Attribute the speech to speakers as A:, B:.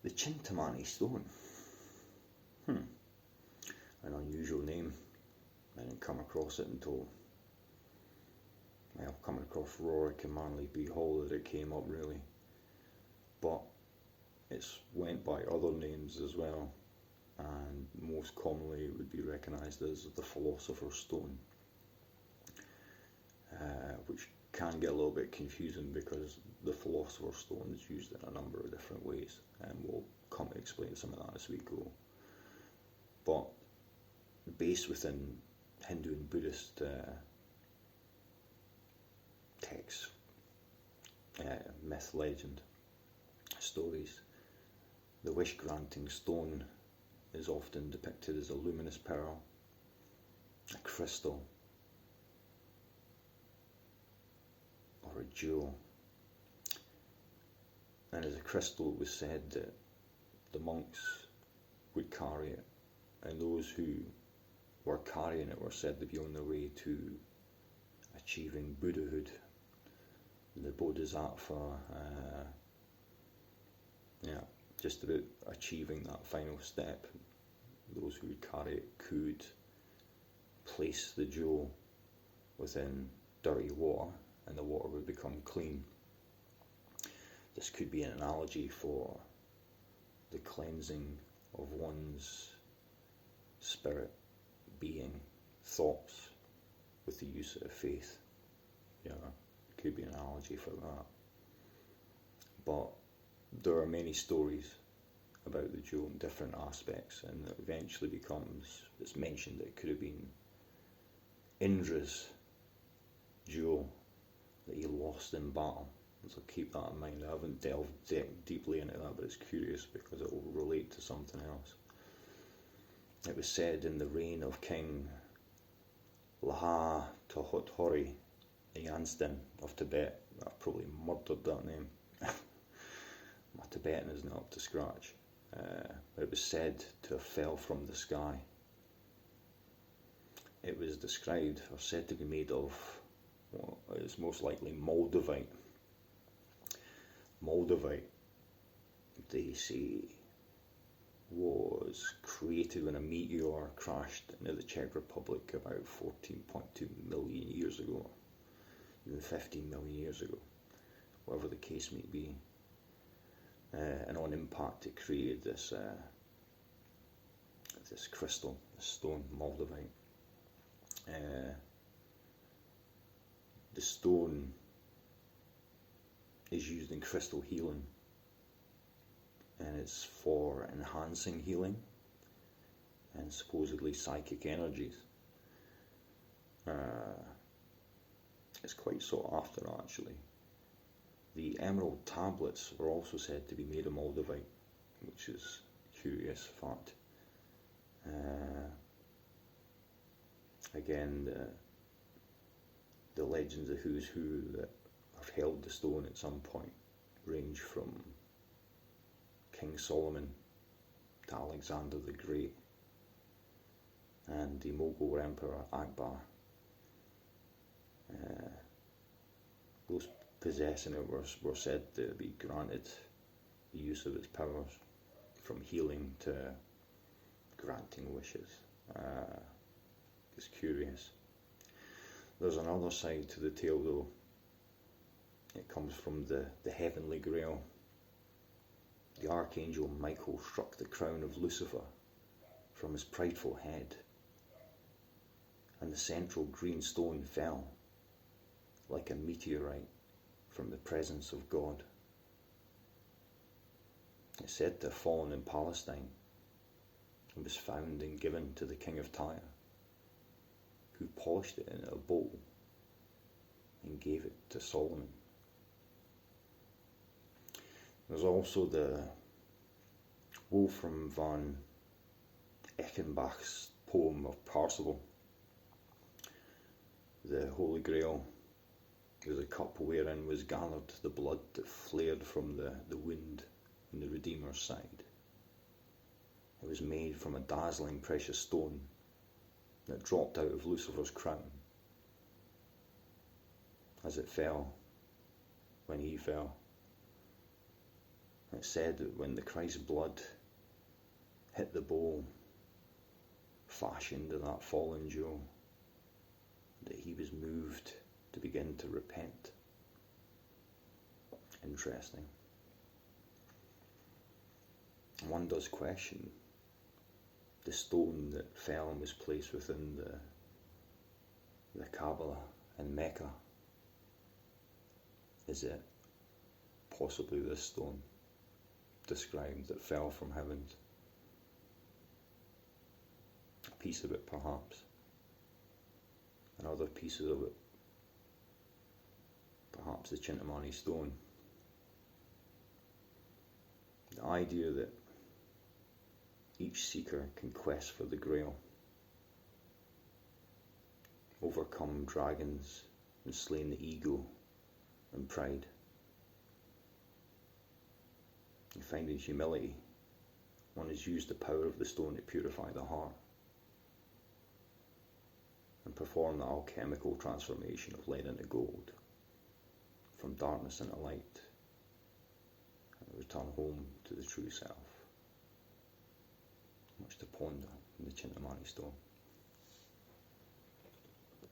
A: The Cintinami Stone. An unusual name. I didn't come across it until, well, coming across Roerich and Manly B Hall that it came up really. But it's went by other names as well, and most commonly it would be recognised as the Philosopher's Stone, which can get a little bit confusing because the Philosopher's Stone is used in a number of different ways, and we'll come to explain some of that as we go. But based within Hindu and Buddhist texts, myth, legend, stories, the wish-granting stone is often depicted as a luminous pearl, a crystal, or a jewel. And as a crystal, it was said that the monks would carry it, and those who were carrying it were said to be on their way to achieving Buddhahood, the Bodhisattva, just about achieving that final step. Those who would carry it could place the jewel within dirty water, and the water would become clean. This could be an analogy for the cleansing of one's spirit, being, thoughts, with the use of faith. It could be an analogy for that. But there are many stories about the jewel in different aspects, and it eventually it's mentioned that it could have been Indra's jewel that he lost in battle. So keep that in mind. I haven't delved deeply into that, but it's curious because it will relate to something else. It was said in the reign of King Laha Tohothori Yanston of Tibet. I probably murdered that name. My Tibetan is not up to scratch. It was said to have fell from the sky. It was described or said to be made of what is most likely Moldavite. Moldavite, they say, was created when a meteor crashed into the Czech Republic about 14.2 million years ago, even 15 million years ago, whatever the case may be. And on impact it created this crystal, this stone, Moldavite. The stone is used in crystal healing, and it's for enhancing healing and supposedly psychic energies. It's quite sought after, actually. The emerald tablets were also said to be made of Moldavite, which is a curious fact. Again, the legends of who's who that have held the stone at some point range from King Solomon to Alexander the Great and the Mughal Emperor Akbar. Those possessing it were said to be granted the use of its powers, from healing to granting wishes. It's curious. There's another side to the tale though. It comes from the Heavenly Grail. The Archangel Michael struck the crown of Lucifer from his prideful head, and the central green stone fell like a meteorite from the presence of God. It's said to have fallen in Palestine and was found and given to the king of Tyre, who polished it in a bowl and gave it to Solomon. There's also the Wolfram van Eckenbach's poem of Parsifal. The Holy Grail was a cup wherein was gathered the blood that flared from the wound in the Redeemer's side. It was made from a dazzling precious stone that dropped out of Lucifer's crown as it fell when he fell. It said that when the Christ's blood hit the bowl fashioned in that fallen Joe, that he was moved to begin to repent. Interesting. One does question the stone that fell and was placed within the Kaaba in Mecca. Is it possibly this stone described that fell from heaven? A piece of it perhaps, and other pieces of it, perhaps the Cintinami Stone. The idea that each seeker can quest for the Grail, overcome dragons and slain the ego and pride. You find in humility, one has used the power of the stone to purify the heart and perform the alchemical transformation of lead into gold, from darkness into light, and return home to the true self. Much to ponder in the Cintinami Stone.